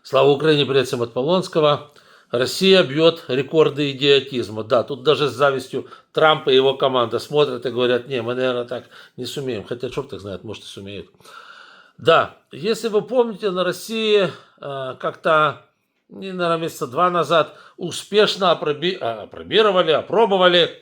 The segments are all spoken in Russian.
Слава Украине, привет всем от Полонского. Россия бьет рекорды идиотизма. Да, тут даже с завистью Трамп и его команда смотрят и говорят, не, мы, наверное, так не сумеем. Хотя, черт их знает, может и сумеют. Да, если вы помните, на России как-то, наверное, месяца 2 назад успешно опробовали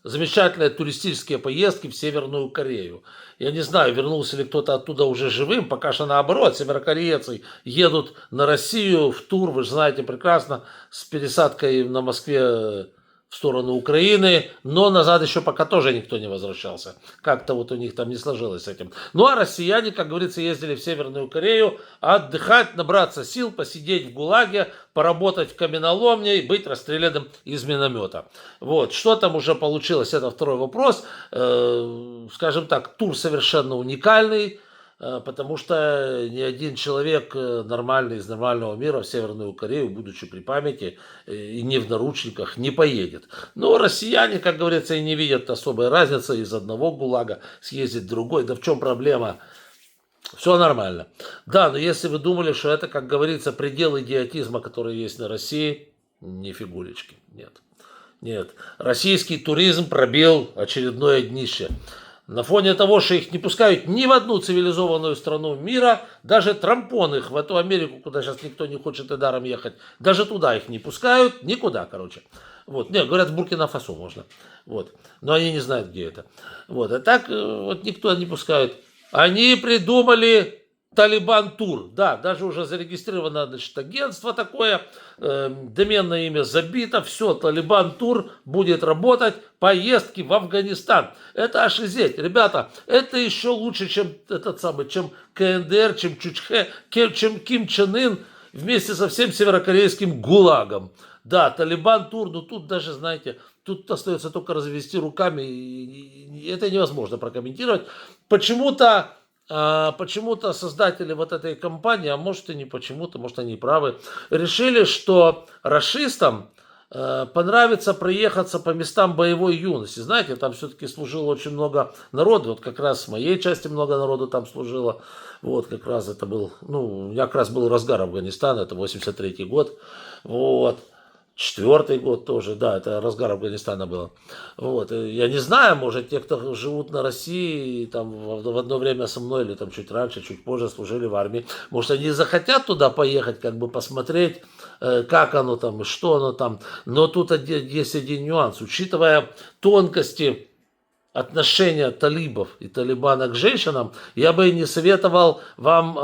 замечательные туристические поездки в Северную Корею. Я не знаю, вернулся ли кто-то оттуда уже живым, пока что наоборот, северокорейцы едут на Россию в тур, вы же знаете прекрасно, с пересадкой на Москве в сторону Украины, но назад еще пока тоже никто не возвращался. Как-то вот у них там не сложилось с этим. Ну а россияне, как говорится, ездили в Северную Корею отдыхать, набраться сил, посидеть в ГУЛАГе, поработать в каменоломне и быть расстрелянным из миномета. Вот, что там уже получилось, это второй вопрос. Скажем так, тур совершенно уникальный, потому что ни один человек нормальный, из нормального мира в Северную Корею, будучи при памяти и не в наручниках, не поедет. Но россияне, как говорится, и не видят особой разницы из одного ГУЛАГа съездить в другой. Да в чем проблема? Все нормально. Да, но если вы думали, что это, как говорится, предел идиотизма, который есть на России, ни фигулечки, нет. Нет, российский туризм пробил очередное днище. На фоне того, что их не пускают ни в одну цивилизованную страну мира, даже трампон их в эту Америку, куда сейчас никто не хочет и даром ехать, даже туда их не пускают, никуда, короче. Вот. Нет, говорят, в Буркина-Фасо можно. Вот. Но они не знают, где это. Вот. А так вот никто не пускает. Они придумали Талибан-тур. Да, даже уже зарегистрировано, значит, агентство такое, доменное имя забито, все, Талибан-тур будет работать, поездки в Афганистан. Это ошизеть. Ребята, это еще лучше, чем этот самый, чем КНДР, чем Чучхе, чем Ким Чен Ын вместе со всем северокорейским ГУЛАГом. Да, Талибан-тур, но тут даже, знаете, тут остается только развести руками, и это невозможно прокомментировать. Почему-то создатели вот этой компании, а может и не почему-то, может они и правы, решили, что рашистам понравится проехаться по местам боевой юности. Знаете, там все-таки служило очень много народу, вот как раз в моей части много народу там служило. Вот как раз это был, я как раз был разгар Афганистана, это 83-й год, вот. 4-й год тоже, да, это разгар Афганистана было. Вот. Я не знаю, может, те, кто живут на России, там в одно время со мной, или там чуть раньше, чуть позже служили в армии, может, они захотят туда поехать, как бы посмотреть, как оно там и что оно там. Но тут есть один нюанс. Учитывая тонкости отношения талибов и Талибана к женщинам, я бы не советовал вам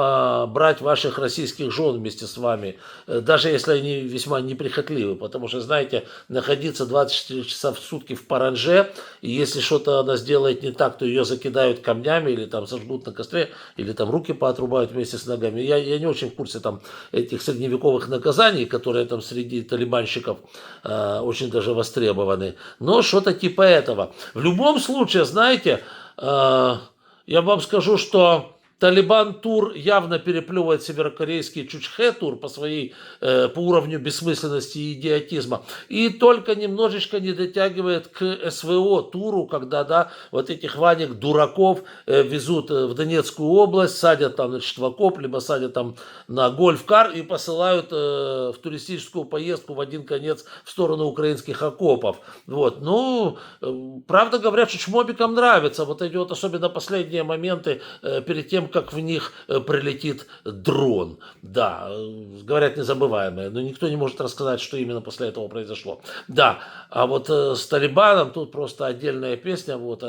брать ваших российских жен вместе с вами, даже если они весьма неприхотливы, потому что, знаете, находиться 24 часа в сутки в паранже, и если что-то она сделает не так, то ее закидают камнями, или там сожгут на костре, или там руки поотрубают вместе с ногами. Я не очень в курсе там этих средневековых наказаний, которые там среди талибанщиков очень даже востребованы, но что-то типа этого. В любом случае, знаете, я вам скажу, что Талибан-тур явно переплевывает северокорейский Чучхе-тур по уровню бессмысленности и идиотизма. И только немножечко не дотягивает к СВО-туру, когда, да, вот этих Ванек-дураков везут в Донецкую область, садят там, значит, в окоп, либо садят там на гольф-кар и посылают в туристическую поездку в один конец в сторону украинских окопов. Вот. Правда говорят, что чмобикам нравится вот эти вот особенно последние моменты перед тем, как в них прилетит дрон. Да, говорят, незабываемое, но никто не может рассказать, что именно после этого произошло. Да, а вот с Талибаном тут просто отдельная песня. Вот.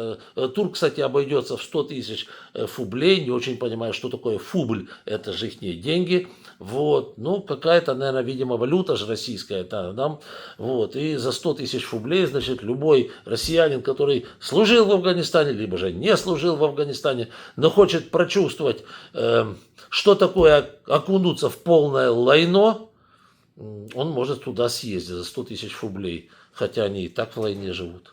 Тур, кстати, обойдется в 100 тысяч фублей. Не очень понимаю, что такое фубль. Это же их деньги. Вот. Какая-то, наверное, видимо, валюта же российская. Да. Вот. И за 100 тысяч фублей, значит, любой россиянин, который служил в Афганистане, либо же не служил в Афганистане, но хочет прочувствовать, что такое окунуться в полное лайно, он может туда съездить за 100 тысяч рублей, хотя они и так в лайне живут.